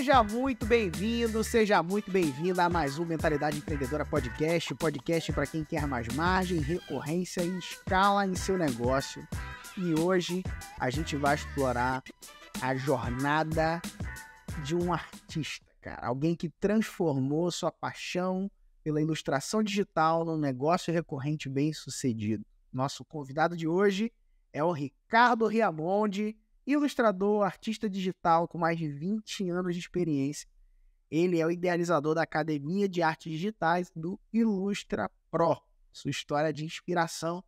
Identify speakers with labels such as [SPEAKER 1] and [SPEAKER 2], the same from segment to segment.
[SPEAKER 1] Seja muito bem-vindo, seja muito bem-vinda a mais um Mentalidade Empreendedora Podcast. Podcast para quem quer mais margem, recorrência e escala em seu negócio. E hoje a gente vai explorar a jornada de um artista, cara. Alguém que transformou sua paixão pela ilustração digital num negócio recorrente bem-sucedido. Nosso convidado de hoje é o Ricardo Riamonde, ilustrador, artista digital com mais de 20 anos de experiência. Ele é o idealizador da Academia de Artes Digitais do Ilustra Pro. Sua história de inspiração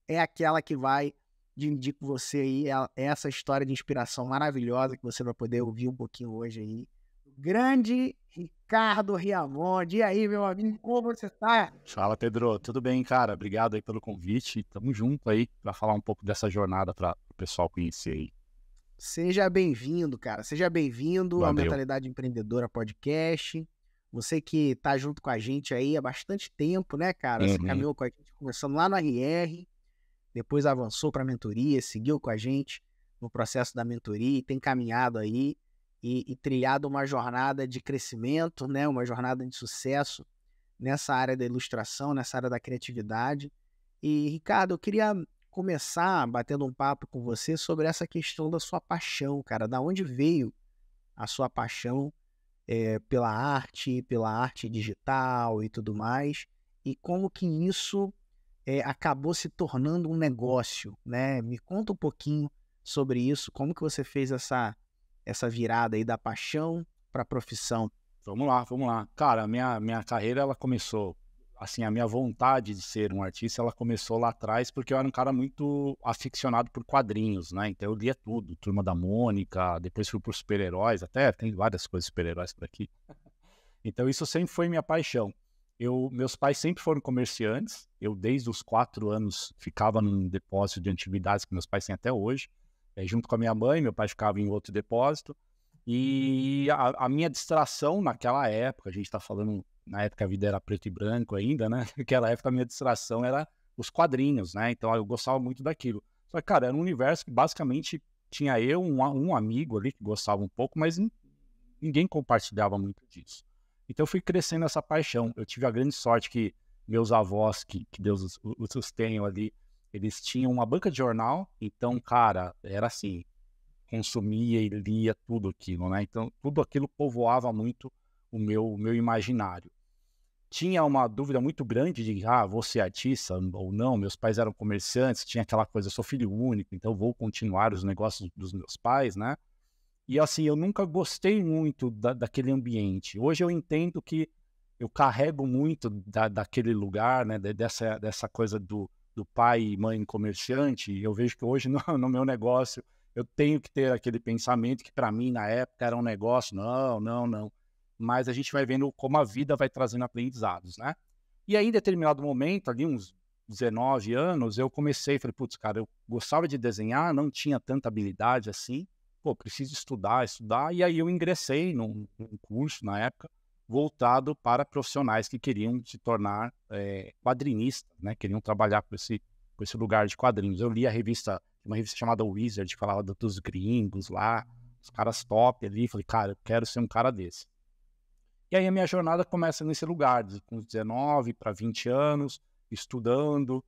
[SPEAKER 1] é aquela que vai dividir com você aí, essa história de inspiração maravilhosa que você vai poder ouvir um pouquinho hoje aí. O grande Ricardo Riamonde. E aí, meu amigo, como você tá?
[SPEAKER 2] Fala, Pedro. Tudo bem, cara? Obrigado aí pelo convite. Tamo junto aí para falar um pouco dessa jornada para o pessoal conhecer aí.
[SPEAKER 1] Seja bem-vindo, cara. Seja bem-vindo ao
[SPEAKER 2] Valeu.
[SPEAKER 1] Mentalidade Empreendedora Podcast. Você que tá junto com a gente aí há bastante tempo, né, cara? Você caminhou com a gente, começando lá no RR, depois avançou para a mentoria, seguiu com a gente no processo da mentoria e tem caminhado aí e trilhado uma jornada de crescimento, né? Uma jornada de sucesso nessa área da ilustração, nessa área da criatividade. E, Ricardo, eu queria começar batendo um papo com você sobre essa questão da sua paixão, cara. Da onde veio a sua paixão pela arte digital e tudo mais, e como que isso acabou se tornando um negócio, né? Me conta um pouquinho sobre isso, como que você fez essa virada aí da paixão para a profissão.
[SPEAKER 2] Vamos lá. Cara, a minha carreira, ela começou, assim, a minha vontade de ser um artista, ela começou lá atrás porque eu era um cara muito aficionado por quadrinhos, né? Então eu lia tudo, Turma da Mônica, depois fui por super-heróis, até tem várias coisas super-heróis por aqui. Então isso sempre foi minha paixão. Meus pais sempre foram comerciantes, eu desde os 4 anos ficava num depósito de antiguidades que meus pais têm até hoje, junto com a minha mãe, meu pai ficava em outro depósito, e a minha distração naquela época, a gente está falando, na época a vida era preto e branco ainda, né? Naquela época a minha distração era os quadrinhos, né? Então eu gostava muito daquilo. Só que, cara, era um universo que basicamente tinha eu, um amigo ali que gostava um pouco, mas ninguém compartilhava muito disso. Então eu fui crescendo essa paixão. Eu tive a grande sorte que meus avós, que Deus os tenham ali, eles tinham uma banca de jornal, então, cara, era assim, consumia e lia tudo aquilo, né? Então, tudo aquilo povoava muito o meu imaginário. Tinha uma dúvida muito grande de, vou ser artista ou não, meus pais eram comerciantes, tinha aquela coisa, eu sou filho único, então vou continuar os negócios dos meus pais, né? E assim, eu nunca gostei muito daquele ambiente. Hoje eu entendo que eu carrego muito daquele lugar, né? Dessa coisa do pai e mãe comerciante. E eu vejo que hoje no meu negócio eu tenho que ter aquele pensamento que para mim na época era um negócio. Não. Mas a gente vai vendo como a vida vai trazendo aprendizados, né? E aí em determinado momento, ali uns 19 anos, eu comecei, falei, putz, cara, eu gostava de desenhar, não tinha tanta habilidade assim. Pô, preciso estudar, e aí eu ingressei num curso, na época, voltado para profissionais que queriam se tornar quadrinistas, né, queriam trabalhar com esse lugar de quadrinhos. Eu li uma revista chamada Wizard, que falava dos gringos lá, os caras top ali, falei, cara, eu quero ser um cara desse. E aí a minha jornada começa nesse lugar, com 19 para 20 anos, estudando.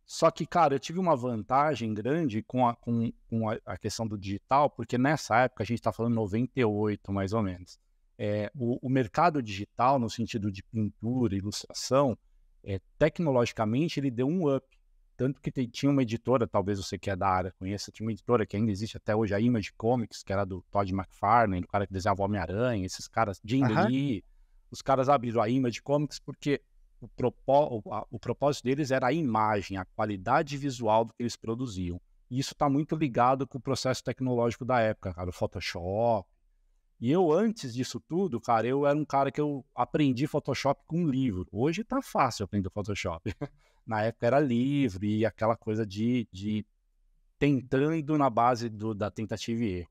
[SPEAKER 2] Só que, cara, eu tive uma vantagem grande com a questão do digital, porque nessa época, a gente está falando 98, mais ou menos. O mercado digital, no sentido de pintura, ilustração, tecnologicamente, ele deu um up. Tanto que tinha uma editora, talvez você que é da área conheça, tinha uma editora que ainda existe até hoje, a Image Comics, que era do Todd McFarlane, o cara que desenhava o Homem-Aranha, esses caras, Jim Lee, os caras abriram a Image Comics porque o propósito deles era a imagem, a qualidade visual do que eles produziam. E isso está muito ligado com o processo tecnológico da época, cara, o Photoshop. E eu, antes disso tudo, cara, eu era um cara que eu aprendi Photoshop com um livro. Hoje tá fácil aprender Photoshop. Na época era livro e aquela coisa de tentando na base da tentativa e erro.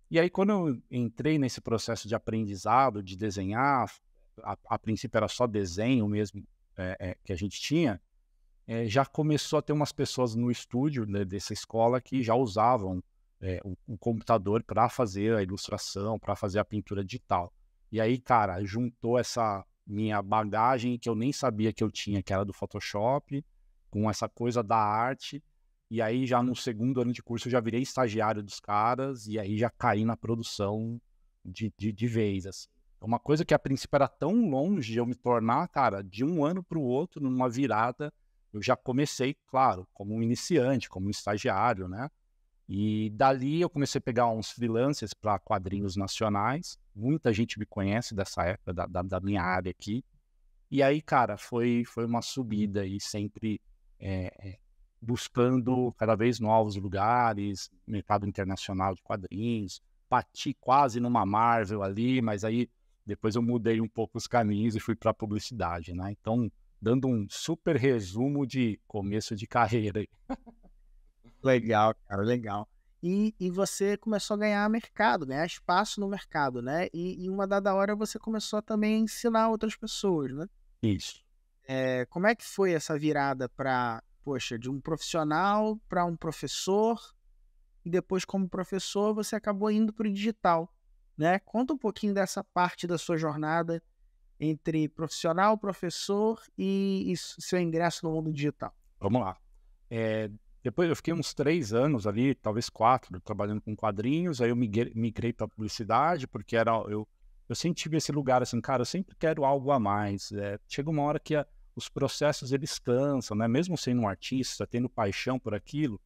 [SPEAKER 2] E aí, quando eu entrei nesse processo de aprendizado, de desenhar, a princípio era só desenho mesmo que a gente tinha, já começou a ter umas pessoas no estúdio, né, dessa escola que já usavam o computador para fazer a ilustração, para fazer a pintura digital. E aí, cara, juntou essa minha bagagem que eu nem sabia que eu tinha, que era do Photoshop, com essa coisa da arte. E aí, já no segundo ano de curso, eu já virei estagiário dos caras, e aí já caí na produção de vez, assim. Uma coisa que a princípio era tão longe de eu me tornar, cara, de um ano para o outro, numa virada, eu já comecei, claro, como um iniciante, como um estagiário, né? E dali eu comecei a pegar uns freelancers para quadrinhos nacionais. Muita gente me conhece dessa época, da minha área aqui. E aí, cara, foi uma subida e sempre buscando cada vez novos lugares, mercado internacional de quadrinhos. Bati quase numa Marvel ali, mas aí depois eu mudei um pouco os caminhos e fui para a publicidade, né? Então, dando um super resumo de começo de carreira.
[SPEAKER 1] Legal, cara, legal. E você começou a ganhar mercado, ganhar espaço no mercado, né? E uma dada hora você começou também a ensinar outras pessoas, né?
[SPEAKER 2] Isso.
[SPEAKER 1] Como é que foi essa virada para, poxa, de um profissional para um professor, e depois, como professor, você acabou indo para o digital, né? Conta um pouquinho dessa parte da sua jornada entre profissional, professor e seu ingresso no mundo digital.
[SPEAKER 2] Vamos lá. Depois eu fiquei uns 3 anos ali, talvez 4, trabalhando com quadrinhos. Aí eu migrei para publicidade, porque eu sempre tive esse lugar assim, cara, eu sempre quero algo a mais. Chega uma hora que os processos eles cansam, né? Mesmo sendo um artista, tendo paixão por aquilo,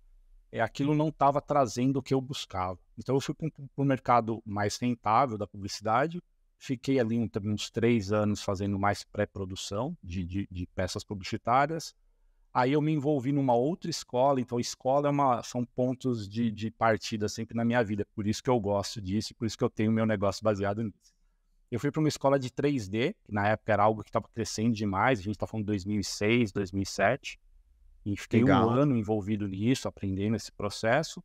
[SPEAKER 2] aquilo não estava trazendo o que eu buscava. Então eu fui para o mercado mais rentável da publicidade. Fiquei ali uns 3 anos fazendo mais pré-produção de peças publicitárias. Aí eu me envolvi numa outra escola, então escola são pontos de partida sempre na minha vida, por isso que eu gosto disso, por isso que eu tenho meu negócio baseado nisso. Eu fui para uma escola de 3D, que na época era algo que estava crescendo demais, a gente está falando de 2006, 2007, e fiquei um
[SPEAKER 1] Legal.
[SPEAKER 2] ano envolvido nisso, aprendendo esse processo.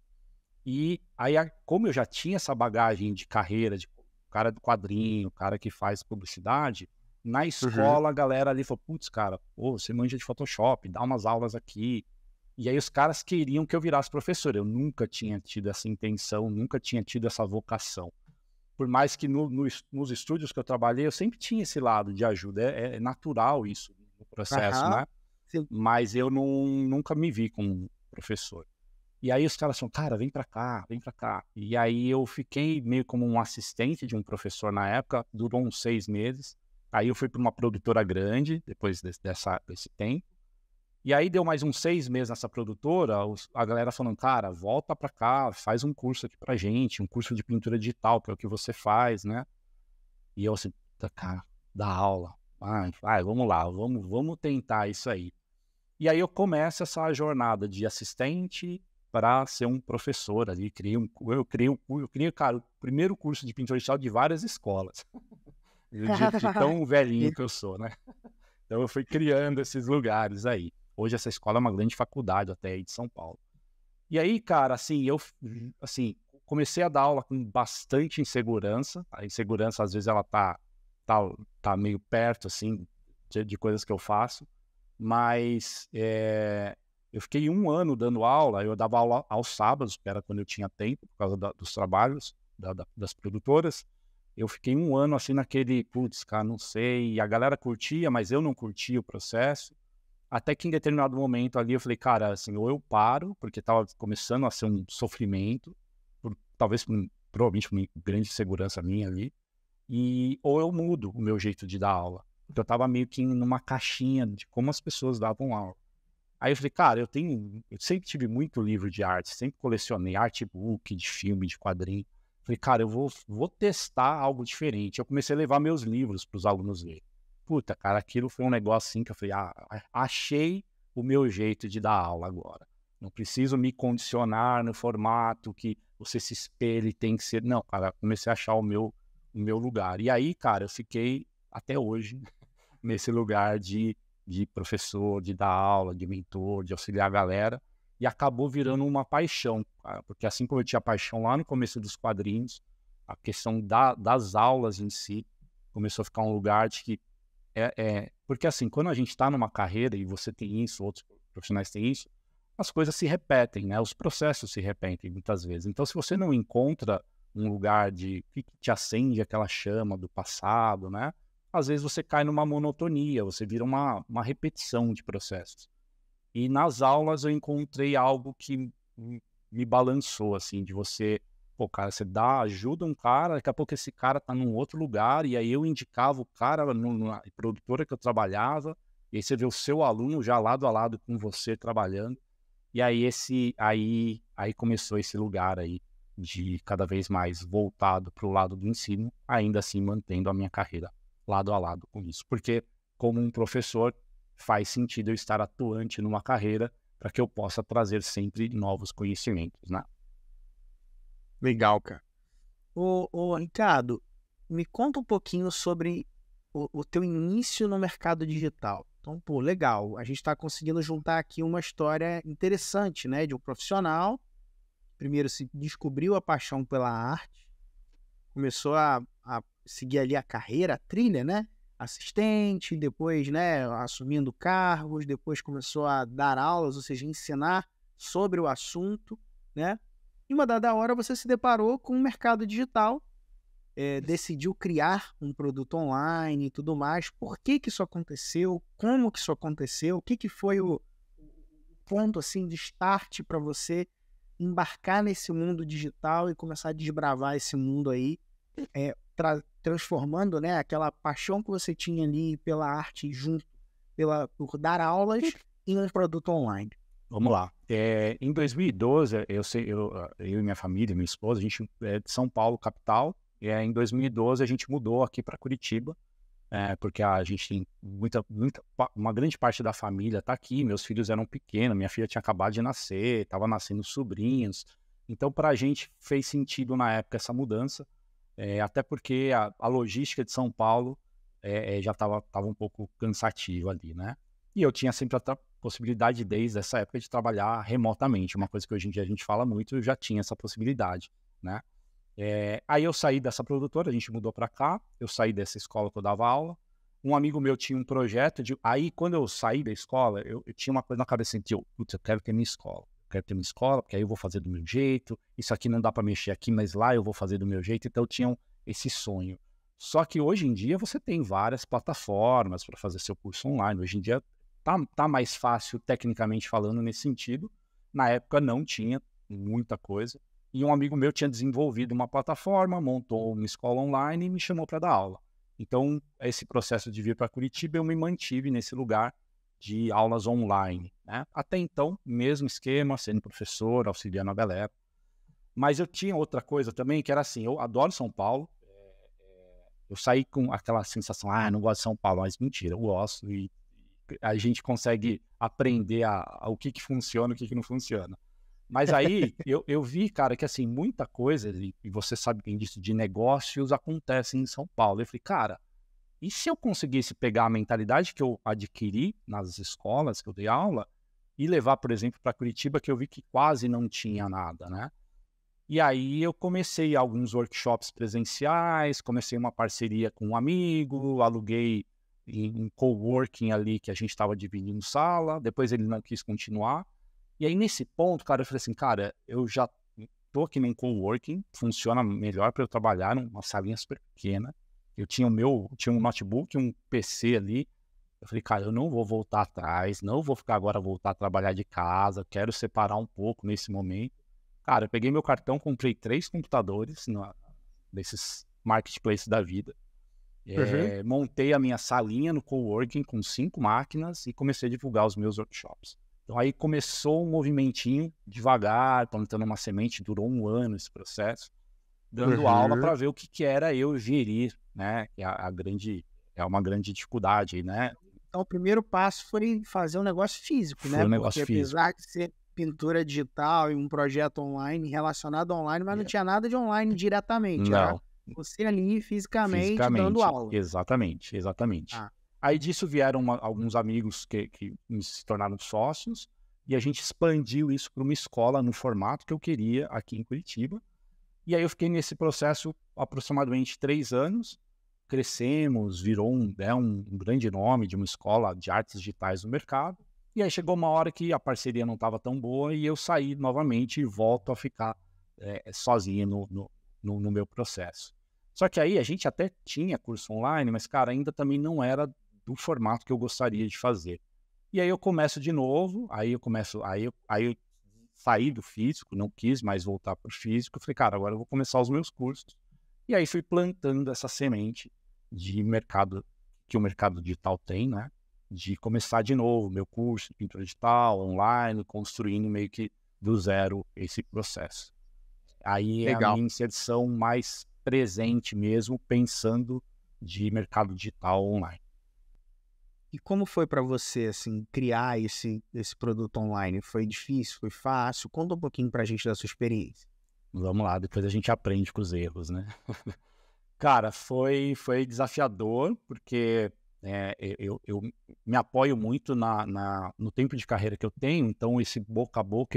[SPEAKER 2] E aí, como eu já tinha essa bagagem de carreira, de cara do quadrinho, cara que faz publicidade, na
[SPEAKER 1] Uhum.
[SPEAKER 2] escola a galera ali falou, putz, cara, pô, você manja de Photoshop, dá umas aulas aqui. E aí os caras queriam que eu virasse professor. Eu nunca tinha tido essa intenção, nunca tinha tido essa vocação. Por mais que nos estúdios que eu trabalhei, eu sempre tinha esse lado de ajuda. É natural isso no processo,
[SPEAKER 1] Aham.
[SPEAKER 2] né?
[SPEAKER 1] Sim.
[SPEAKER 2] Mas eu nunca me vi como professor. E aí os caras falaram, cara, vem pra cá, vem pra cá. E aí eu fiquei meio como um assistente de um professor na época, durou uns 6 meses. Aí eu fui para uma produtora grande, depois desse tempo. E aí deu mais uns 6 meses nessa produtora, a galera falando, cara, volta pra cá, faz um curso aqui pra gente, um curso de pintura digital, que é o que você faz, né? E eu assim, "Puta, cara, dá aula. Vai, vamos lá, vamos tentar isso aí." E aí eu começo essa jornada de assistente para ser um professor ali. Eu criei, cara, o primeiro curso de pintura digital de várias escolas, de tão velhinho que eu sou, né? Então eu fui criando esses lugares aí. Hoje essa escola é uma grande faculdade até aí de São Paulo. E aí, cara, assim, assim, comecei a dar aula com bastante insegurança. A insegurança, às vezes, ela tá meio perto, assim, de coisas que eu faço. Mas eu fiquei 1 ano dando aula. Eu dava aula aos sábados, que era quando eu tinha tempo, por causa dos trabalhos das produtoras. Eu fiquei 1 ano assim naquele, putz, cara, não sei. E a galera curtia, mas eu não curtia o processo. Até que em determinado momento ali eu falei, cara, assim, ou eu paro, porque estava começando a ser um sofrimento, talvez provavelmente por uma grande insegurança minha ali, ou eu mudo o meu jeito de dar aula. Porque eu estava meio que numa caixinha de como as pessoas davam aula. Aí eu falei, cara, eu sempre tive muito livro de arte, sempre colecionei artbook, de filme, de quadrinho. Falei, cara, eu vou testar algo diferente. Eu comecei a levar meus livros para os alunos lerem. Puta, cara, aquilo foi um negócio assim que eu falei, achei o meu jeito de dar aula agora. Não preciso me condicionar no formato que você se espelha e tem que ser. Não, cara, comecei a achar o meu lugar. E aí, cara, eu fiquei até hoje nesse lugar de professor, de dar aula, de mentor, de auxiliar a galera, e acabou virando uma paixão, cara, porque assim como eu tinha paixão lá no começo dos quadrinhos, a questão das aulas em si começou a ficar um lugar de que porque assim, quando a gente está numa carreira e você tem isso, outros profissionais têm isso, as coisas se repetem, né? Os processos se repetem muitas vezes. Então, se você não encontra um lugar que te acende aquela chama do passado, né? Às vezes você cai numa monotonia, você vira uma repetição de processos. E nas aulas eu encontrei algo que me balançou, assim, de você, pô, cara, você ajuda um cara, daqui a pouco esse cara tá num outro lugar, e aí eu indicava o cara na produtora que eu trabalhava, e aí você vê o seu aluno já lado a lado com você trabalhando, e aí começou esse lugar aí de cada vez mais voltado para o lado do ensino, ainda assim mantendo a minha carreira lado a lado com isso. Porque, como um professor, faz sentido eu estar atuante numa carreira para que eu possa trazer sempre novos conhecimentos, né?
[SPEAKER 1] Legal, cara. Ô, Ricardo, me conta um pouquinho sobre o teu início no mercado digital. Então, pô, legal. A gente está conseguindo juntar aqui uma história interessante, né? De um profissional. Primeiro se descobriu a paixão pela arte, começou a seguir ali a carreira, a trilha, né? Assistente, depois, né, assumindo cargos, depois começou a dar aulas, ou seja, ensinar sobre o assunto, né? E uma dada hora você se deparou com o mercado digital, decidiu criar um produto online e tudo mais. Por que que isso aconteceu? Como que isso aconteceu? O que que foi o ponto assim de start para você embarcar nesse mundo digital e começar a desbravar esse mundo aí, transformando, né, aquela paixão que você tinha ali pela arte junto, por dar aulas em um produto online?
[SPEAKER 2] Vamos lá. Em 2012, eu e minha família, minha esposa, a gente é de São Paulo, capital, e em 2012 a gente mudou aqui para Curitiba, porque a gente tem uma grande parte da família está aqui, meus filhos eram pequenos, minha filha tinha acabado de nascer, estava nascendo sobrinhos, então para a gente fez sentido na época essa mudança, até porque a logística de São Paulo já estava um pouco cansativa ali, né? E eu tinha sempre a possibilidade desde essa época de trabalhar remotamente, uma coisa que hoje em dia a gente fala muito, eu já tinha essa possibilidade, né? Aí eu saí dessa produtora, a gente mudou para cá, eu saí dessa escola que eu dava aula, um amigo meu tinha um projeto, aí quando eu saí da escola, eu tinha uma coisa na cabeça assim, putz, eu quero ter minha escola, porque aí eu vou fazer do meu jeito, isso aqui não dá para mexer aqui, mas lá eu vou fazer do meu jeito, então eu tinha esse sonho. Só que hoje em dia você tem várias plataformas para fazer seu curso online, hoje em dia tá mais fácil tecnicamente falando nesse sentido, na época não tinha muita coisa, e um amigo meu tinha desenvolvido uma plataforma, montou uma escola online e me chamou para dar aula. Então, esse processo de vir para Curitiba, eu me mantive nesse lugar de aulas online, né? Até então, mesmo esquema, sendo professor, auxiliando a galera. Mas eu tinha outra coisa também, que era assim, eu adoro São Paulo, eu saí com aquela sensação, não gosto de São Paulo, mas mentira, eu gosto, e a gente consegue aprender o que funciona e o que não funciona. Mas aí eu vi, cara, que assim, muita coisa, e você sabe bem disso, de negócios acontecem em São Paulo. Eu falei, cara, e se eu conseguisse pegar a mentalidade que eu adquiri nas escolas que eu dei aula e levar, por exemplo, para Curitiba, que eu vi que quase não tinha nada, né? E aí eu comecei alguns workshops presenciais, comecei uma parceria com um amigo, aluguei em coworking ali, que a gente estava dividindo sala, depois ele não quis continuar. E aí, nesse ponto, cara, eu falei assim, cara, eu já tô aqui num coworking, funciona melhor para eu trabalhar numa salinha super pequena. Eu tinha um notebook, um PC ali. Eu falei, cara, eu não vou voltar atrás, não vou ficar agora voltar a trabalhar de casa, quero separar um pouco nesse momento. Cara, eu peguei meu cartão, comprei 3 computadores nesses marketplaces da vida. Montei a minha salinha no coworking com 5 máquinas e comecei a divulgar os meus workshops. Então aí começou um movimentinho devagar, plantando uma semente, durou 1 ano esse processo, dando aula para ver o que era eu gerir, né? Que é uma grande dificuldade, né?
[SPEAKER 1] Então o primeiro passo foi fazer um negócio físico, né?
[SPEAKER 2] Foi um negócio
[SPEAKER 1] Porque
[SPEAKER 2] físico.
[SPEAKER 1] apesar de ser pintura digital e um projeto online relacionado online, mas não tinha nada de online diretamente, era
[SPEAKER 2] Não,
[SPEAKER 1] você ali fisicamente dando aula.
[SPEAKER 2] exatamente. Aí disso vieram alguns amigos que se tornaram sócios e a gente expandiu isso para uma escola no formato que eu queria aqui em Curitiba. E aí eu fiquei nesse processo aproximadamente 3 anos, crescemos, virou um grande nome de uma escola de artes digitais no mercado. E aí chegou uma hora que a parceria não estava tão boa e eu saí novamente e volto a ficar sozinho no meu processo. Só que aí a gente até tinha curso online, mas, cara, ainda também não era do formato que eu gostaria de fazer. E aí eu começo de novo, aí eu saí do físico, não quis mais voltar para o físico, falei, cara, agora eu vou começar os meus cursos. E aí fui plantando essa semente de mercado, que o mercado digital tem, né? De começar de novo meu curso de pintura digital, online, construindo meio que do zero esse processo. Aí é a
[SPEAKER 1] Legal.
[SPEAKER 2] minha inserção mais presente mesmo, pensando de mercado digital online.
[SPEAKER 1] E como foi para você, assim, criar esse produto online? Foi difícil? Foi fácil? Conta um pouquinho pra gente da sua experiência.
[SPEAKER 2] Vamos lá, depois a gente aprende com os erros, né? Cara, foi desafiador, porque eu me apoio muito no tempo de carreira que eu tenho, então esse boca a boca,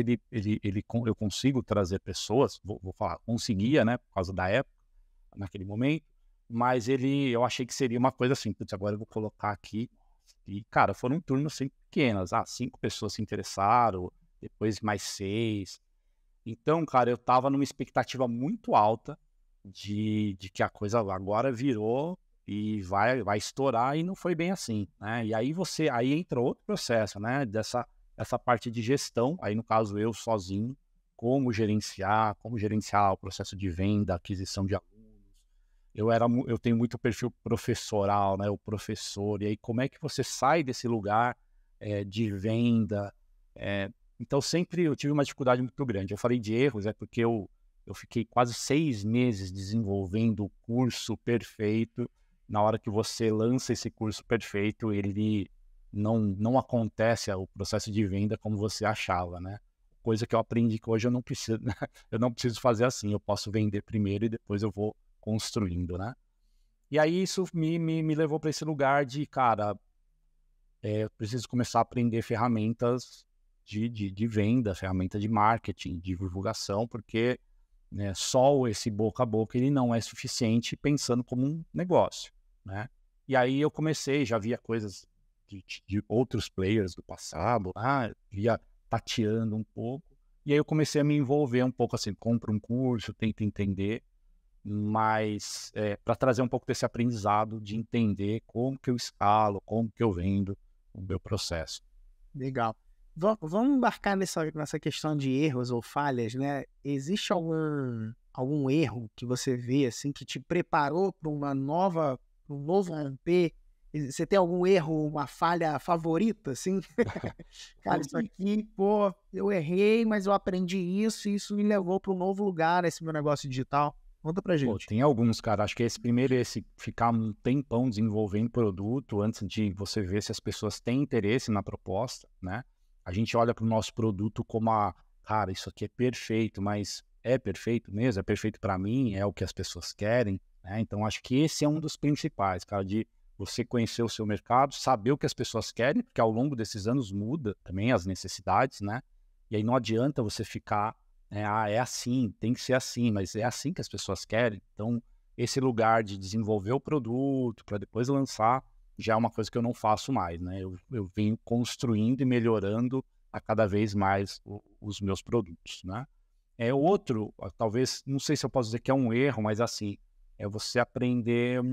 [SPEAKER 2] eu consigo trazer pessoas, vou falar, conseguia, né, por causa da época, naquele momento, mas eu achei que seria uma coisa assim, putz, agora eu vou colocar aqui, e cara, foram turmas assim, pequenas, 5 pessoas se interessaram, depois mais 6, então, cara, eu tava numa expectativa muito alta de que a coisa agora virou e vai estourar, e não foi bem assim, né? E aí entra outro processo, né? Essa parte de gestão, aí no caso eu sozinho, como gerenciar o processo de venda, aquisição de alunos. Eu tenho muito perfil professoral, né? O professor, e aí como é que você sai desse lugar de venda? Então sempre eu tive uma dificuldade muito grande. Eu falei de erros, porque eu fiquei quase 6 meses desenvolvendo o curso perfeito. Na hora que você lança esse curso perfeito, ele não acontece o processo de venda como você achava, né? Coisa que eu aprendi que hoje eu não preciso, né? Eu não preciso fazer assim. Eu posso vender primeiro e depois eu vou construindo, né? E aí isso me levou para esse lugar de, cara, eu preciso começar a aprender ferramentas de venda, ferramenta de marketing, de divulgação, porque né, só esse boca a boca ele não é suficiente pensando como um negócio, né? E aí eu comecei, já via coisas de outros players do passado, via tateando um pouco, e aí eu comecei a me envolver um pouco assim, compro um curso, tento entender, mas para trazer um pouco desse aprendizado de entender como que eu escalo, como que eu vendo o meu processo.
[SPEAKER 1] Legal. Vamos embarcar nessa questão de erros ou falhas, né? Existe algum erro que você vê, assim, que te preparou para um novo romper? Você tem algum erro, uma falha favorita, assim? Cara, isso aqui, pô, eu errei, mas eu aprendi isso e isso me levou para um novo lugar, esse meu negócio digital. Conta pra
[SPEAKER 2] Pô,
[SPEAKER 1] gente.
[SPEAKER 2] tem alguns, cara. Acho que esse ficar um tempão desenvolvendo produto antes de você ver se as pessoas têm interesse na proposta, né? A gente olha para o nosso produto como cara, isso aqui é perfeito, mas é perfeito mesmo? É perfeito para mim? É o que as pessoas querem, né? Então, acho que esse é um dos principais, cara, de você conhecer o seu mercado, saber o que as pessoas querem, porque ao longo desses anos muda também as necessidades, né? E aí não adianta você ficar é assim, tem que ser assim, mas é assim que as pessoas querem. Então, esse lugar de desenvolver o produto para depois lançar já é uma coisa que eu não faço mais, né? Eu venho construindo e melhorando a cada vez mais os meus produtos, né? Outro, talvez, não sei se eu posso dizer que é um erro, mas assim, é você aprender a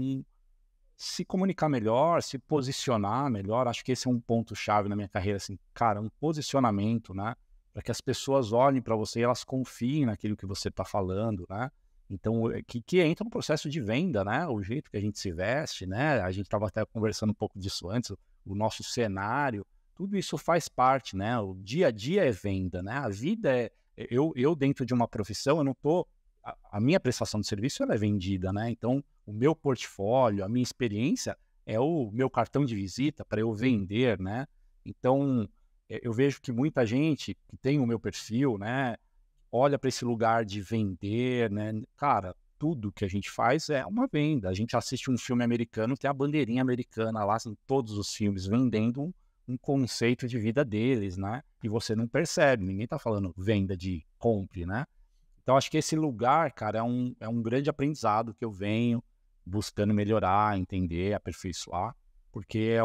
[SPEAKER 2] se comunicar melhor, se posicionar melhor. Acho que esse é um ponto-chave na minha carreira, assim, cara, um posicionamento, né? Para que as pessoas olhem para você e elas confiem naquilo que você está falando, né? Então, que entra no processo de venda, né? O jeito que a gente se veste, né? A gente estava até conversando um pouco disso antes, o nosso cenário, tudo isso faz parte, né? O dia a dia é venda, né? A vida eu dentro de uma profissão, eu não tô, a minha prestação de serviço ela é vendida, né? Então, o meu portfólio, a minha experiência é o meu cartão de visita para eu vender, né? Então, eu vejo que muita gente que tem o meu perfil, né, olha para esse lugar de vender, né? Cara, tudo que a gente faz é uma venda. A gente assiste um filme americano, tem a bandeirinha americana lá em todos os filmes, vendendo um conceito de vida deles, né? E você não percebe, ninguém tá falando venda de compre, né? Então, acho que esse lugar, cara, é um grande aprendizado que eu venho buscando melhorar, entender, aperfeiçoar, porque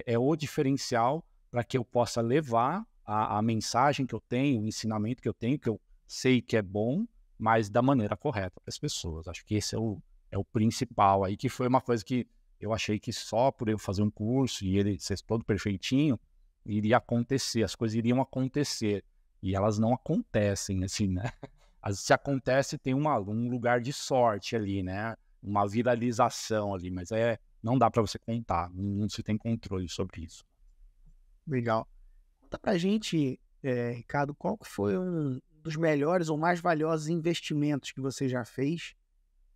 [SPEAKER 2] é o diferencial para que eu possa levar a mensagem que eu tenho, o ensinamento que eu tenho, que eu sei que é bom, mas da maneira correta para as pessoas. Acho que esse é o principal aí, que foi uma coisa que eu achei que só por eu fazer um curso e ele ser todo perfeitinho, iria acontecer, as coisas iriam acontecer. E elas não acontecem, assim, né? Às vezes, se acontece, tem um lugar de sorte ali, né? Uma viralização ali, mas não dá para você contar, não se tem controle sobre isso.
[SPEAKER 1] Legal. Conta pra gente, Ricardo, qual que foi um dos melhores ou mais valiosos investimentos que você já fez?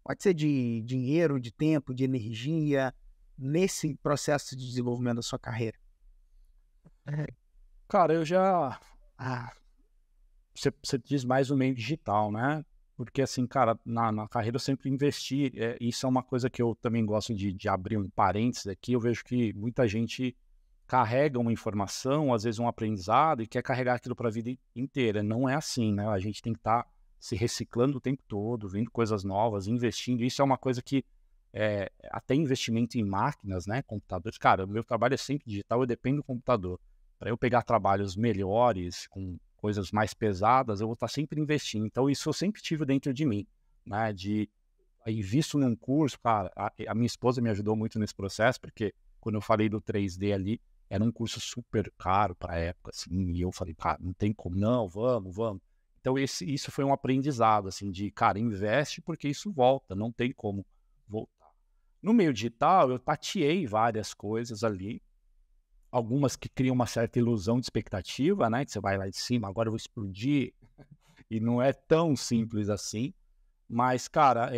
[SPEAKER 1] Pode ser de dinheiro, de tempo, de energia, nesse processo de desenvolvimento da sua carreira.
[SPEAKER 2] Cara, eu já... Você diz mais no meio digital, né? Porque, assim, cara, na carreira eu sempre investi. Isso é uma coisa que eu também gosto de abrir um parênteses aqui. Eu vejo que muita gente carrega uma informação, às vezes um aprendizado, e quer carregar aquilo para a vida inteira. Não é assim, né? A gente tem que estar se reciclando o tempo todo, vendo coisas novas, investindo. Isso é uma coisa que, até investimento em máquinas, né? Computadores. Cara, o meu trabalho é sempre digital, eu dependo do computador. Para eu pegar trabalhos melhores, com coisas mais pesadas, eu vou estar sempre investindo. Então, isso eu sempre tive dentro de mim, né? Invisto num curso, cara, a minha esposa me ajudou muito nesse processo, porque quando eu falei do 3D ali, era um curso super caro para a época, assim, e eu falei, cara, não tem como, não, vamos. Então, isso foi um aprendizado, assim, de, cara, investe porque isso volta, não tem como voltar. No meio digital, eu tateei várias coisas ali, algumas que criam uma certa ilusão de expectativa, né? Que você vai lá de cima, agora eu vou explodir, e não é tão simples assim. Mas, cara,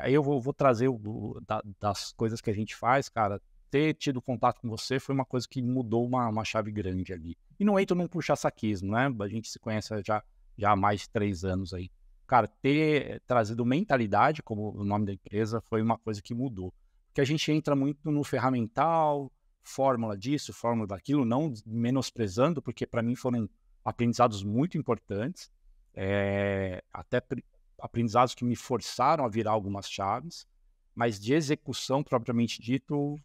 [SPEAKER 2] aí eu vou trazer das coisas que a gente faz, cara. Ter tido contato com você foi uma coisa que mudou uma chave grande ali. E não entro num puxa-saquismo, né? A gente se conhece já há mais de 3 anos aí. Cara, ter trazido mentalidade, como o nome da empresa, foi uma coisa que mudou. Porque a gente entra muito no ferramental, fórmula disso, fórmula daquilo, não menosprezando, porque para mim foram aprendizados muito importantes, até aprendizados que me forçaram a virar algumas chaves, mas de execução propriamente dito,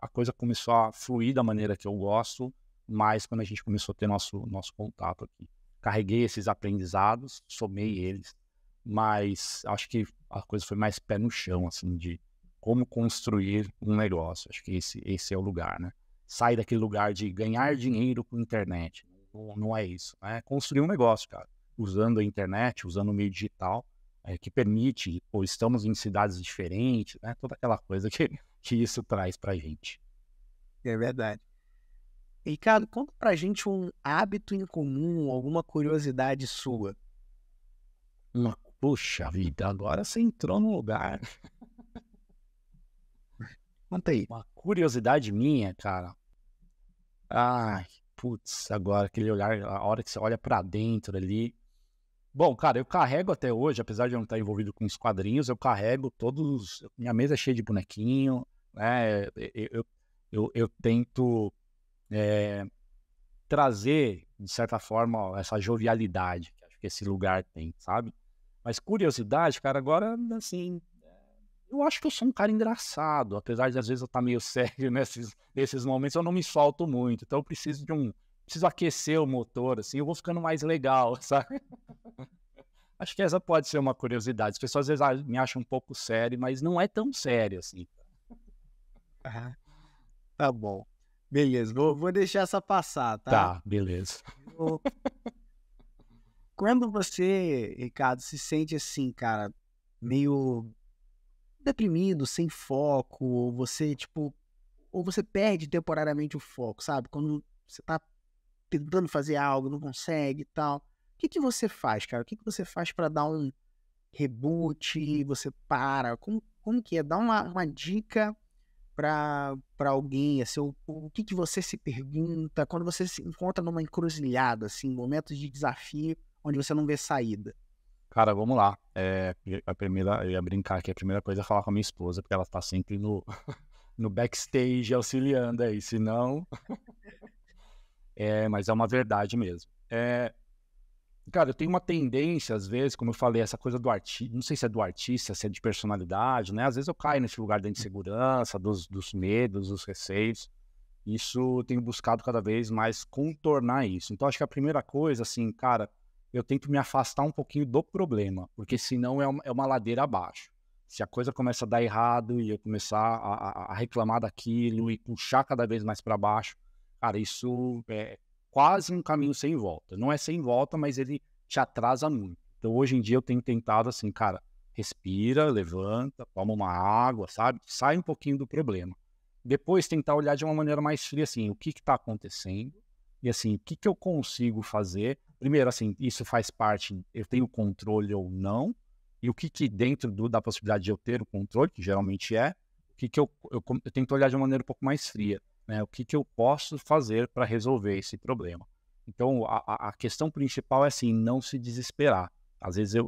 [SPEAKER 2] a coisa começou a fluir da maneira que eu gosto, mais quando a gente começou a ter nosso contato aqui. Carreguei esses aprendizados, somei eles, mas acho que a coisa foi mais pé no chão, assim, de como construir um negócio. Acho que esse é o lugar, né? Sai daquele lugar de ganhar dinheiro com internet. Não é isso, né? Construir um negócio, cara. Usando a internet, usando o meio digital, que permite, ou estamos em cidades diferentes, né? Toda aquela coisa que isso traz pra gente.
[SPEAKER 1] É verdade. Ricardo, conta pra gente um hábito em comum, alguma curiosidade sua.
[SPEAKER 2] Puxa vida, agora você entrou no lugar.
[SPEAKER 1] Conta aí.
[SPEAKER 2] Uma curiosidade minha, cara. Ai, putz, agora aquele olhar, a hora que você olha pra dentro ali. Bom, cara, eu carrego até hoje, apesar de eu não estar envolvido com os quadrinhos, eu carrego todos. Minha mesa é cheia de bonequinho, né? Eu tento trazer, de certa forma, essa jovialidade que acho que esse lugar tem, sabe? Mas curiosidade, cara, agora, assim, eu acho que eu sou um cara engraçado, apesar de às vezes eu estar meio sério nesses momentos, eu não me solto muito, então eu preciso aquecer o motor, assim, eu vou ficando mais legal, sabe? Acho que essa pode ser uma curiosidade. As pessoas às vezes me acham um pouco sério, mas não é tão sério assim.
[SPEAKER 1] Tá bom. Beleza, vou deixar essa passar, tá?
[SPEAKER 2] Tá, beleza.
[SPEAKER 1] Quando você, Ricardo, se sente assim, cara, meio deprimido, sem foco, ou você, tipo, ou você perde temporariamente o foco, sabe? Quando você tá tentando fazer algo, não consegue e tal. O que você faz, cara? O que você faz para dar um reboot? Você para? Como que é? Dá uma dica para alguém, assim, o que você se pergunta quando você se encontra numa encruzilhada, assim, momentos de desafio onde você não vê saída?
[SPEAKER 2] Cara, vamos lá. Eu ia brincar que a primeira coisa é falar com a minha esposa, porque ela tá sempre no backstage auxiliando aí, senão... mas é uma verdade mesmo. Cara, eu tenho uma tendência, às vezes, como eu falei, essa coisa do artista, não sei se é do artista, se é de personalidade, né? Às vezes eu caio nesse lugar da insegurança, dos medos, dos receios. isso eu tenho buscado cada vez mais contornar isso. Então, acho que a primeira coisa, assim, cara, eu tento me afastar um pouquinho do problema, porque senão é uma ladeira abaixo. Se a coisa começa a dar errado e eu começar a reclamar daquilo e puxar cada vez mais para baixo, cara, isso é quase um caminho sem volta. Não é sem volta, mas ele te atrasa muito. Então, hoje em dia, eu tenho tentado assim, cara, respira, levanta, toma uma água, sabe? Sai um pouquinho do problema. Depois, tentar olhar de uma maneira mais fria, assim, o que está acontecendo e, assim, o que eu consigo fazer. Primeiro, assim, isso faz parte, eu tenho controle ou não, e o que dentro da possibilidade de eu ter o controle, que geralmente é, o que eu tento olhar de uma maneira um pouco mais fria, né? O que eu posso fazer para resolver esse problema. Então, a questão principal é, assim, não se desesperar. Às vezes eu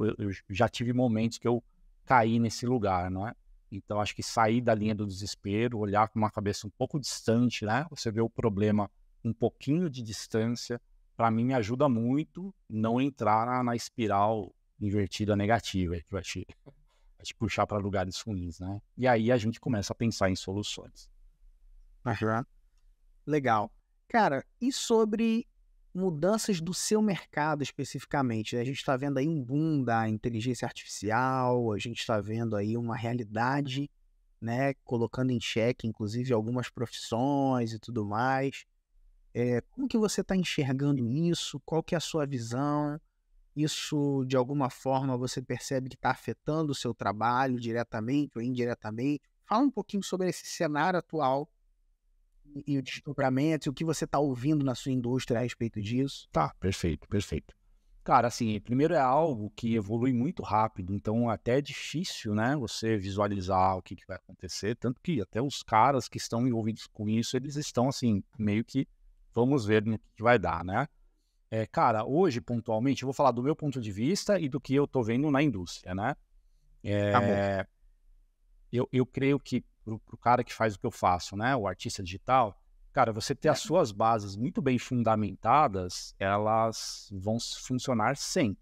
[SPEAKER 2] já tive momentos que eu caí nesse lugar, não é? Então, acho que sair da linha do desespero, olhar com uma cabeça um pouco distante, né? Você vê o problema um pouquinho de distância, para mim me ajuda muito não entrar na espiral invertida negativa, que vai te puxar para lugares ruins, né? E aí a gente começa a pensar em soluções.
[SPEAKER 1] Aham. Legal. Cara, e sobre mudanças do seu mercado especificamente? A gente está vendo aí um boom da inteligência artificial, a gente está vendo aí uma realidade, né, colocando em xeque, inclusive, algumas profissões e tudo mais. Como que você está enxergando isso? Qual que é a sua visão? Isso, de alguma forma, você percebe que está afetando o seu trabalho diretamente ou indiretamente? Fala um pouquinho sobre esse cenário atual e o desdobramento, e o que você está ouvindo na sua indústria a respeito disso.
[SPEAKER 2] Tá, perfeito, perfeito. Cara, assim, primeiro é algo que evolui muito rápido, então até é difícil, né, você visualizar o que vai acontecer, tanto que até os caras que estão envolvidos com isso, eles estão assim, meio que vamos ver no que vai dar, né? Cara, hoje, pontualmente, eu vou falar do meu ponto de vista e do que eu tô vendo na indústria, né?
[SPEAKER 1] Tá bom.
[SPEAKER 2] Eu creio que pro cara que faz o que eu faço, né, o artista digital, cara, você ter as suas bases muito bem fundamentadas, elas vão funcionar sempre.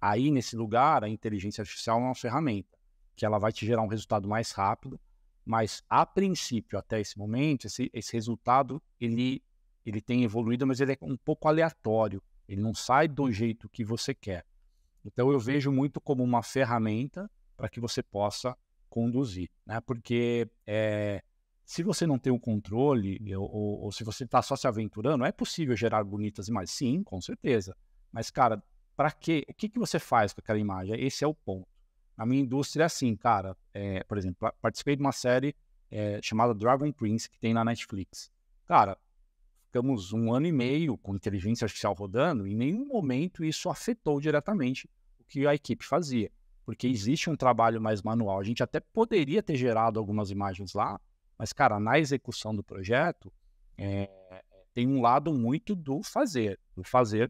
[SPEAKER 2] Aí, nesse lugar, a inteligência artificial é uma ferramenta, que ela vai te gerar um resultado mais rápido, mas, a princípio, até esse momento, esse resultado, ele tem evoluído, mas ele é um pouco aleatório, ele não sai do jeito que você quer. Então, eu vejo muito como uma ferramenta para que você possa conduzir, né? Porque se você não tem o controle, ou se você está só se aventurando, é possível gerar bonitas imagens? Sim, com certeza. Mas, cara, para quê? O que você faz com aquela imagem? Esse é o ponto. Na minha indústria é assim, cara. Por exemplo, participei de uma série chamada Dragon Prince, que tem na Netflix. Cara, ficamos 1 ano e meio com inteligência artificial rodando, e em nenhum momento isso afetou diretamente o que a equipe fazia. Porque existe um trabalho mais manual. A gente até poderia ter gerado algumas imagens lá, mas, cara, na execução do projeto, tem um lado muito do fazer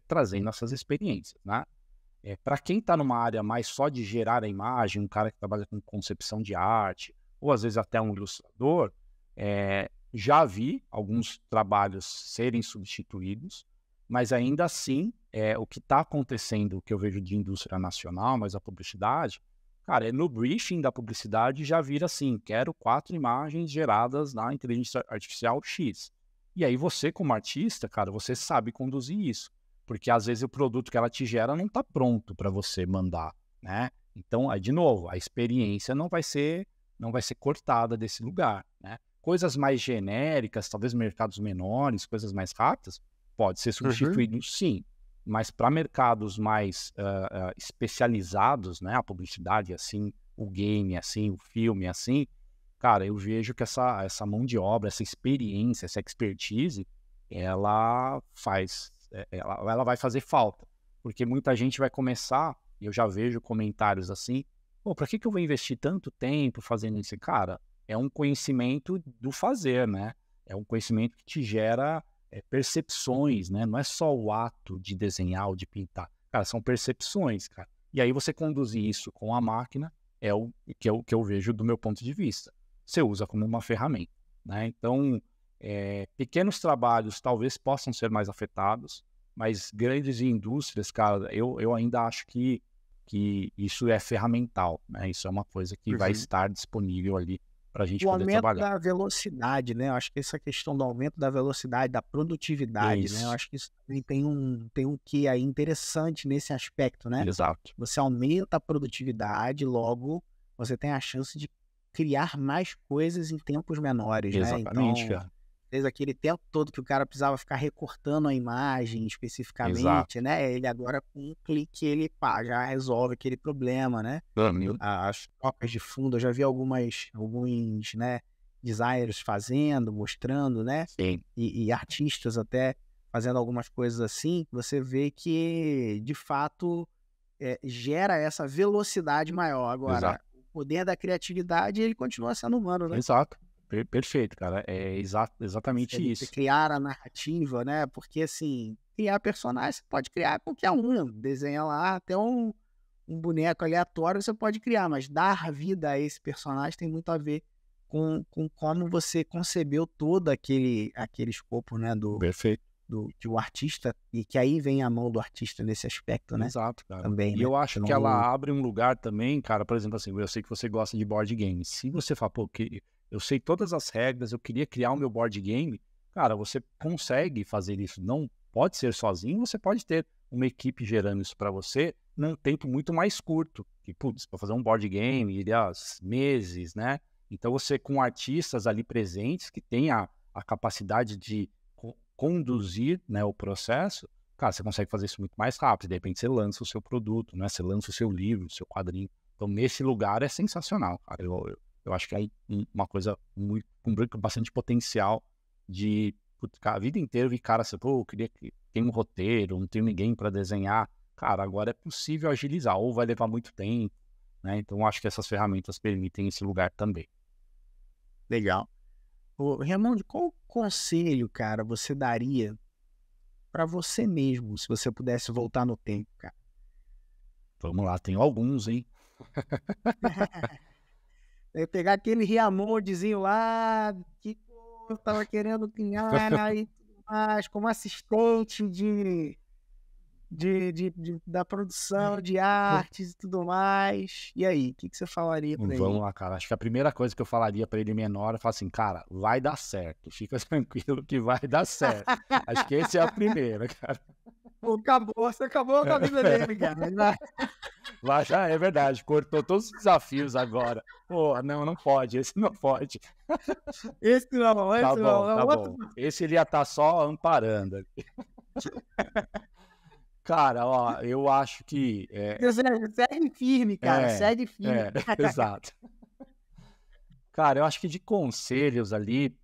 [SPEAKER 2] trazendo essas experiências, né? Para quem está numa área mais só de gerar a imagem, um cara que trabalha com concepção de arte, ou às vezes até um ilustrador, já vi alguns trabalhos serem substituídos, mas ainda assim, o que está acontecendo, o que eu vejo de indústria nacional, mas a publicidade, cara, no briefing da publicidade já vira assim, quero 4 imagens geradas na inteligência artificial X. E aí você, como artista, cara, você sabe conduzir isso, porque às vezes o produto que ela te gera não está pronto para você mandar, né? Então, aí, de novo, a experiência não vai ser cortada desse lugar, né? Coisas mais genéricas, talvez mercados menores, coisas mais rápidas, pode ser substituído, sim. Mas para mercados mais especializados, né, a publicidade assim, o game assim, o filme assim, cara, eu vejo que essa mão de obra, essa experiência, essa expertise, ela vai fazer falta. Porque muita gente vai começar, e eu já vejo comentários assim, pô, para que eu vou investir tanto tempo fazendo isso? Cara, é um conhecimento do fazer, né? É um conhecimento que te gera percepções, né? Não é só o ato de desenhar ou de pintar. Cara, são percepções, cara. E aí você conduzir isso com a máquina é o que eu vejo do meu ponto de vista. Você usa como uma ferramenta, né? Então, pequenos trabalhos talvez possam ser mais afetados, mas grandes indústrias, cara, eu ainda acho que isso é ferramental, né? Isso é uma coisa que vai estar disponível ali para a gente
[SPEAKER 1] O
[SPEAKER 2] poder
[SPEAKER 1] aumento
[SPEAKER 2] trabalhar.
[SPEAKER 1] da velocidade, né, eu acho que essa questão do aumento da velocidade, da produtividade, né, eu
[SPEAKER 2] Isso,
[SPEAKER 1] acho que isso também tem um quê aí interessante nesse aspecto, né.
[SPEAKER 2] exato.
[SPEAKER 1] Você aumenta a produtividade, logo você tem a chance de criar mais coisas em tempos menores, né.
[SPEAKER 2] Exatamente,
[SPEAKER 1] Então,
[SPEAKER 2] cara.
[SPEAKER 1] desde aquele tempo todo que o cara precisava ficar recortando a imagem especificamente,
[SPEAKER 2] Exato.
[SPEAKER 1] né, ele agora com um clique ele, pá, já resolve aquele problema, né.
[SPEAKER 2] Meu
[SPEAKER 1] As trocas de fundo, eu já vi alguns, né, designers fazendo, mostrando, né,
[SPEAKER 2] sim,
[SPEAKER 1] e artistas até fazendo algumas coisas assim, você vê que de fato, gera essa velocidade maior. Agora,
[SPEAKER 2] exato.
[SPEAKER 1] o poder da criatividade, ele continua sendo humano, né.
[SPEAKER 2] Exato. Perfeito, cara. É
[SPEAKER 1] Você
[SPEAKER 2] exatamente
[SPEAKER 1] você
[SPEAKER 2] isso.
[SPEAKER 1] criar a narrativa, né, porque assim, criar personagem você pode criar qualquer um, desenha lá até um boneco aleatório você pode criar, mas dar vida a esse personagem tem muito a ver com como você concebeu todo aquele escopo, né,
[SPEAKER 2] Perfeito.
[SPEAKER 1] do que o artista e que aí vem a mão do artista nesse aspecto, né,
[SPEAKER 2] Exato, cara.
[SPEAKER 1] também,
[SPEAKER 2] E
[SPEAKER 1] né.
[SPEAKER 2] eu
[SPEAKER 1] Você
[SPEAKER 2] acho que
[SPEAKER 1] não
[SPEAKER 2] ela abre um lugar também, cara, por exemplo, assim, eu sei que você gosta de board game. Se você fala, pô, que eu sei todas as regras, eu queria criar o meu board game, cara, você consegue fazer isso. Não pode ser sozinho, você pode ter uma equipe gerando isso para você num tempo muito mais curto. Que, putz, para fazer um board game, iria meses, né? Então você com artistas ali presentes que têm a capacidade de conduzir, né, o processo. Cara, você consegue fazer isso muito mais rápido. De repente você lança o seu produto, né? Você lança o seu livro, o seu quadrinho. Então, nesse lugar é sensacional, cara. Eu acho que é uma coisa muito, com bastante potencial de putz, cara, a vida inteira eu vi cara assim, pô, eu queria que tem um roteiro, não tem ninguém para desenhar. Cara, agora é possível agilizar, ou vai levar muito tempo, né? Então, eu acho que essas ferramentas permitem esse lugar também.
[SPEAKER 1] legal. Ô, Raimundo, qual conselho, cara, você daria pra você mesmo, se você pudesse voltar no tempo, cara?
[SPEAKER 2] Vamos lá, tenho alguns, hein?
[SPEAKER 1] Pegar aquele Riamondezinho lá, que pô, eu estava querendo criar e tudo mais, como assistente da produção de artes e tudo mais. E aí, o que você falaria para
[SPEAKER 2] Vamos
[SPEAKER 1] ele?
[SPEAKER 2] lá, cara. Acho que a primeira coisa que eu falaria pra ele menor é falar assim, cara, vai dar certo. Fica tranquilo que vai dar certo. Acho que esse é a primeira, cara.
[SPEAKER 1] Pô, acabou, você acabou com a vida dele, cara.
[SPEAKER 2] Lá já é verdade, cortou todos os desafios agora. Pô, não, não pode, esse não pode.
[SPEAKER 1] Esse não,
[SPEAKER 2] Tá
[SPEAKER 1] esse não,
[SPEAKER 2] bom,
[SPEAKER 1] é
[SPEAKER 2] tá
[SPEAKER 1] outro.
[SPEAKER 2] bom. Esse ele ia estar só amparando ali. Cara, ó, eu acho que
[SPEAKER 1] Segue firme, cara,
[SPEAKER 2] é,
[SPEAKER 1] segue firme.
[SPEAKER 2] exato. Cara, eu acho que de conselhos ali,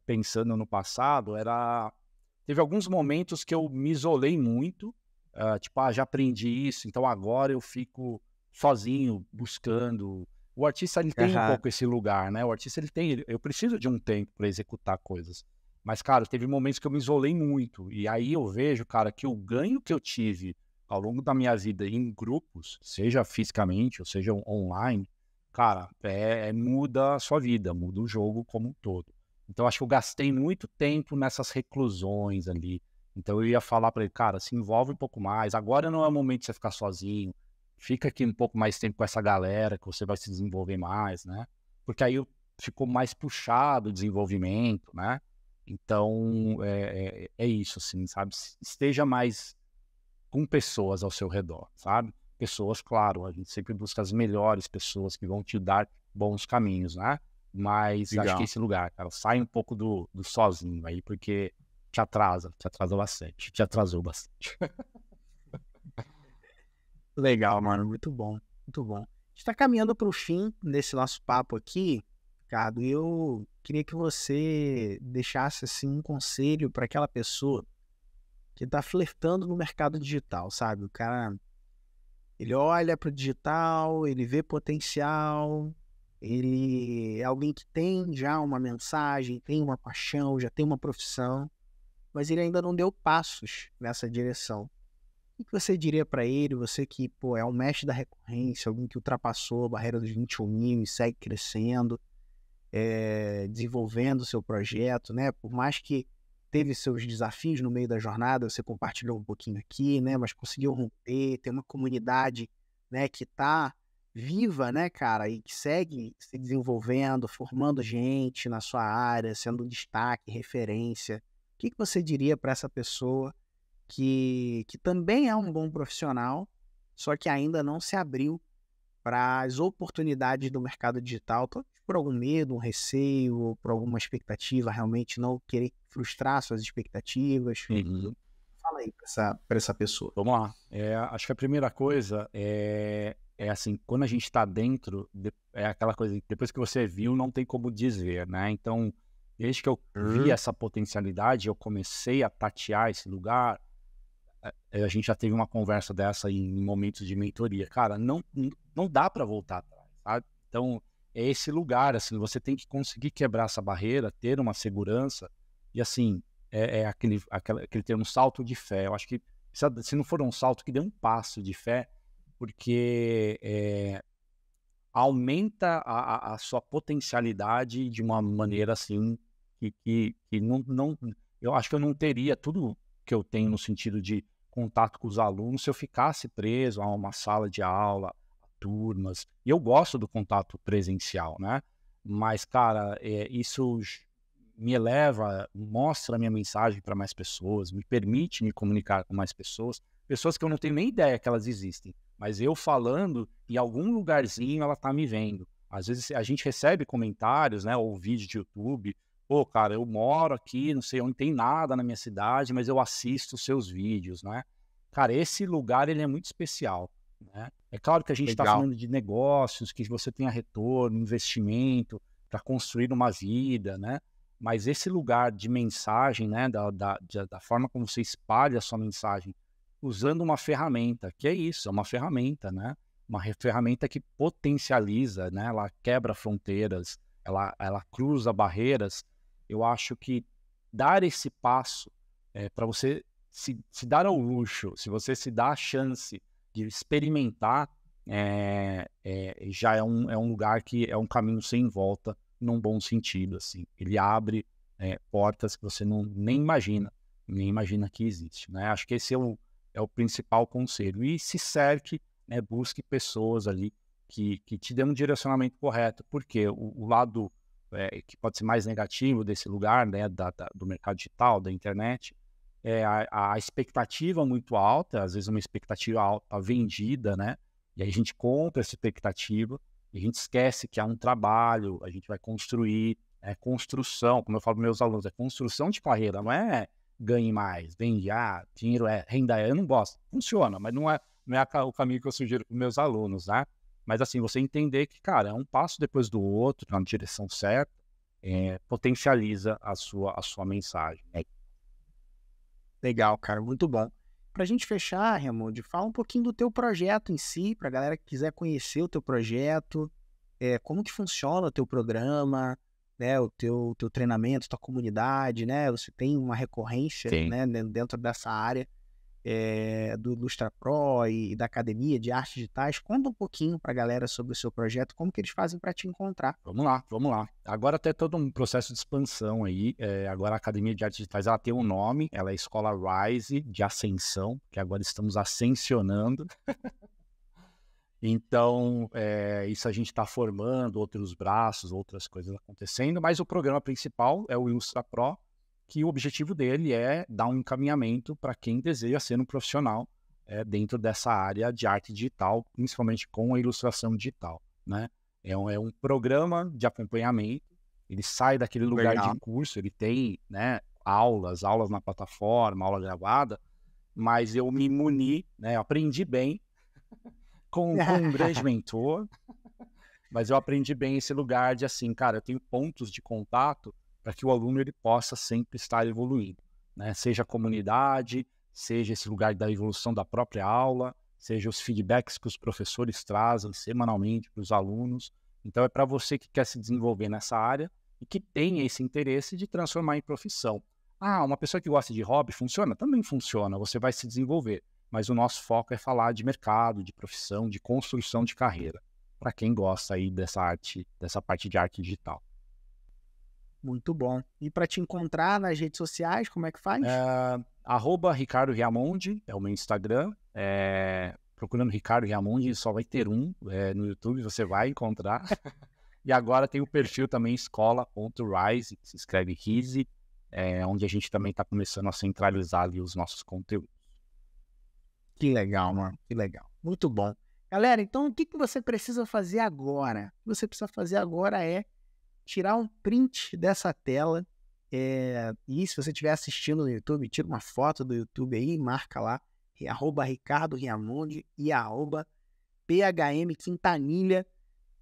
[SPEAKER 2] pensando no passado, teve alguns momentos que eu me isolei muito, tipo, já aprendi isso, então agora eu fico sozinho, buscando. O artista, ele tem um
[SPEAKER 1] Aham.
[SPEAKER 2] pouco esse lugar, né? O artista, eu preciso de um tempo para executar coisas. Mas, cara, teve momentos que eu me isolei muito, e aí eu vejo, cara, que o ganho que eu tive ao longo da minha vida em grupos, seja fisicamente ou seja online, cara, muda a sua vida, muda o jogo como um todo. Então, acho que eu gastei muito tempo nessas reclusões ali. Então, eu ia falar para ele, cara, se envolve um pouco mais. Agora não é o momento de você ficar sozinho. Fica aqui um pouco mais tempo com essa galera, que você vai se desenvolver mais, né? Porque aí ficou mais puxado o desenvolvimento, né? Então, é isso, assim, sabe? Esteja mais com pessoas ao seu redor, sabe? Pessoas, claro, a gente sempre busca as melhores pessoas que vão te dar bons caminhos, né? Mas acho que
[SPEAKER 1] Legal.
[SPEAKER 2] esse lugar, cara, sai um pouco do sozinho aí, porque te atrasa bastante, te atrasou bastante.
[SPEAKER 1] Legal, mano, muito bom, muito bom. A gente tá caminhando para o fim desse nosso papo aqui, Ricardo, e eu queria que você deixasse, assim, um conselho para aquela pessoa que tá flertando no mercado digital, sabe? O cara, ele olha para o digital, ele vê potencial, ele é alguém que tem já uma mensagem, tem uma paixão, já tem uma profissão, mas ele ainda não deu passos nessa direção. O que você diria para ele, você que, pô, é um mestre da recorrência, alguém que ultrapassou a barreira dos 21 mil e segue crescendo, desenvolvendo o seu projeto, né? Por mais que teve seus desafios no meio da jornada, você compartilhou um pouquinho aqui, né? Mas conseguiu romper, tem uma comunidade, né, que está viva, né, cara, e que segue se desenvolvendo, formando gente na sua área, sendo destaque, referência, o que que você diria para essa pessoa que também é um bom profissional, só que ainda não se abriu para as oportunidades do mercado digital, talvez por algum medo, um receio, ou por alguma expectativa, realmente não querer frustrar suas expectativas?
[SPEAKER 2] Uhum.
[SPEAKER 1] Fala aí para essa pessoa.
[SPEAKER 2] Vamos lá. Acho que a primeira coisa é assim, quando a gente está dentro, é aquela coisa, depois que você viu, não tem como desver, né? Então, desde que eu vi
[SPEAKER 1] Uhum.
[SPEAKER 2] essa potencialidade, eu comecei a tatear esse lugar. A gente já teve uma conversa dessa em momentos de mentoria. Cara, não dá para voltar atrás, sabe? Então, é esse lugar, assim, você tem que conseguir quebrar essa barreira, ter uma segurança, e assim, aquele termo salto de fé. Eu acho que se não for um salto, que dê um passo de fé, porque aumenta a sua potencialidade de uma maneira assim que não. Eu acho que eu não teria tudo que eu tenho no sentido de contato com os alunos se eu ficasse preso a uma sala de aula, a turmas. E eu gosto do contato presencial, né? Mas, cara, isso me eleva, mostra a minha mensagem para mais pessoas, me permite me comunicar com mais pessoas, pessoas que eu não tenho nem ideia que elas existem. Mas eu falando, em algum lugarzinho ela tá me vendo. Às vezes a gente recebe comentários, né, ou vídeos de YouTube. Pô, cara, eu moro aqui, não sei onde tem nada na minha cidade, mas eu assisto os seus vídeos, né? Cara, esse lugar ele é muito especial, né? É claro que a gente está
[SPEAKER 1] Legal.
[SPEAKER 2] falando de negócios, que você tenha retorno, investimento para construir uma vida, né? Mas esse lugar de mensagem, né, da forma como você espalha a sua mensagem, usando uma ferramenta, que é isso, é uma ferramenta, né? Uma ferramenta que potencializa, né? Ela quebra fronteiras, ela cruza barreiras. Eu acho que dar esse passo para você se dar ao luxo, se você se dá a chance de experimentar, já é um lugar que é um caminho sem volta, num bom sentido, assim. Ele abre portas que você nem imagina que existe, né? Acho que esse é o principal conselho. E se cerque, né, busque pessoas ali que te dêem um direcionamento correto, porque o lado que pode ser mais negativo desse lugar, né, do mercado digital, da internet, é a expectativa muito alta, às vezes uma expectativa alta vendida, né? E aí a gente compra essa expectativa e a gente esquece que há um trabalho, a gente vai construir, construção, como eu falo para meus alunos, é construção de carreira, não é ganhe mais, vende, dinheiro renda eu não gosto. Funciona, mas não é o caminho que eu sugiro para meus alunos, né? Mas assim, você entender que, cara, é um passo depois do outro, na direção certa, potencializa a sua mensagem, né?
[SPEAKER 1] Legal, cara, muito bom. Para a gente fechar, Raimundo, fala um pouquinho do teu projeto em si, para a galera que quiser conhecer o teu projeto, como que funciona o teu programa, né, o teu treinamento, tua comunidade, né? Você tem uma recorrência,
[SPEAKER 2] Sim.
[SPEAKER 1] né, dentro dessa área do Ilustra Pro e da Academia de Artes Digitais. Conta um pouquinho para a galera sobre o seu projeto, como que eles fazem para te encontrar.
[SPEAKER 2] Vamos lá, vamos lá. Agora tem todo um processo de expansão aí. Agora a Academia de Artes Digitais ela tem um nome, ela é Escola Rise de Ascensão, que agora estamos ascensionando. Então, isso a gente está formando, outros braços, outras coisas acontecendo, mas o programa principal é o Ilustra Pro, que o objetivo dele é dar um encaminhamento para quem deseja ser um profissional dentro dessa área de arte digital, principalmente com a ilustração digital, né? É um programa de acompanhamento, ele sai daquele lugar de
[SPEAKER 1] Legal.
[SPEAKER 2] curso, ele tem, né, aulas na plataforma, aula gravada, mas eu me muni, né, eu aprendi bem com um grande mentor, mas eu aprendi bem esse lugar de assim, cara, eu tenho pontos de contato para que o aluno ele possa sempre estar evoluindo, né? Seja a comunidade, seja esse lugar da evolução da própria aula, seja os feedbacks que os professores trazem semanalmente para os alunos. Então é para você que quer se desenvolver nessa área e que tem esse interesse de transformar em profissão. Uma pessoa que gosta de hobby funciona? Também funciona, você vai se desenvolver. Mas o nosso foco é falar de mercado, de profissão, de construção de carreira, para quem gosta aí dessa arte, dessa parte de arte digital.
[SPEAKER 1] Muito bom. E para te encontrar nas redes sociais, como é que faz?
[SPEAKER 2] @Ricardo Riamonde é o meu Instagram. procurando Ricardo Riamundi, só vai ter um no YouTube, você vai encontrar. E agora tem o perfil também, escola.rise, se escreve Rise, onde a gente também está começando a centralizar ali os nossos conteúdos.
[SPEAKER 1] Que legal, mano, que legal. Muito bom. Galera, então o que você precisa fazer agora? O que você precisa fazer agora é tirar um print dessa tela. E se você estiver assistindo no YouTube, tira uma foto do YouTube aí, marca lá, @Ricardo Riamundi e @PHM Quintanilha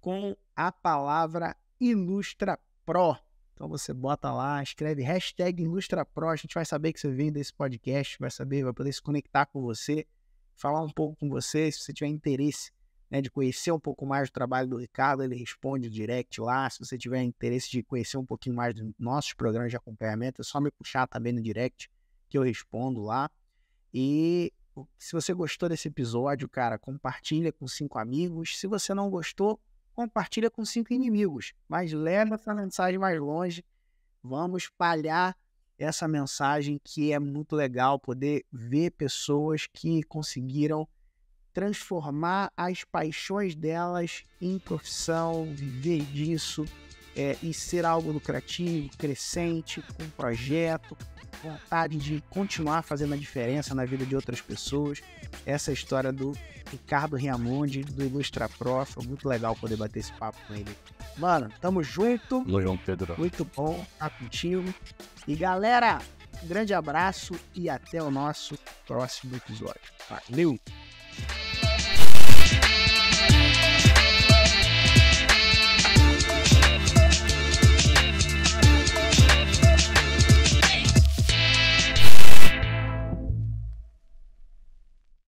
[SPEAKER 1] com a palavra IlustraPro. Então você bota lá, escreve #IlustraPro, a gente vai saber que você veio desse podcast, vai poder se conectar com você, falar um pouco com você, se você tiver interesse, né, de conhecer um pouco mais do trabalho do Ricardo, ele responde direct lá. Se você tiver interesse de conhecer um pouquinho mais dos nossos programas de acompanhamento, é só me puxar também no direct que eu respondo lá. E se você gostou desse episódio, cara, compartilha com 5 amigos. Se você não gostou, compartilha com 5 inimigos. Mas leva essa mensagem mais longe. Vamos espalhar essa mensagem, que é muito legal poder ver pessoas que conseguiram transformar as paixões delas em profissão, viver disso, e ser algo lucrativo, crescente, com projeto, vontade de continuar fazendo a diferença na vida de outras pessoas. Essa é a história do Ricardo Riamundi, do IlustraPro. Foi muito legal poder bater esse papo com ele. Mano, tamo junto.
[SPEAKER 2] João Pedro.
[SPEAKER 1] Muito bom estar contigo. E galera, um grande abraço e até o nosso próximo episódio. Valeu!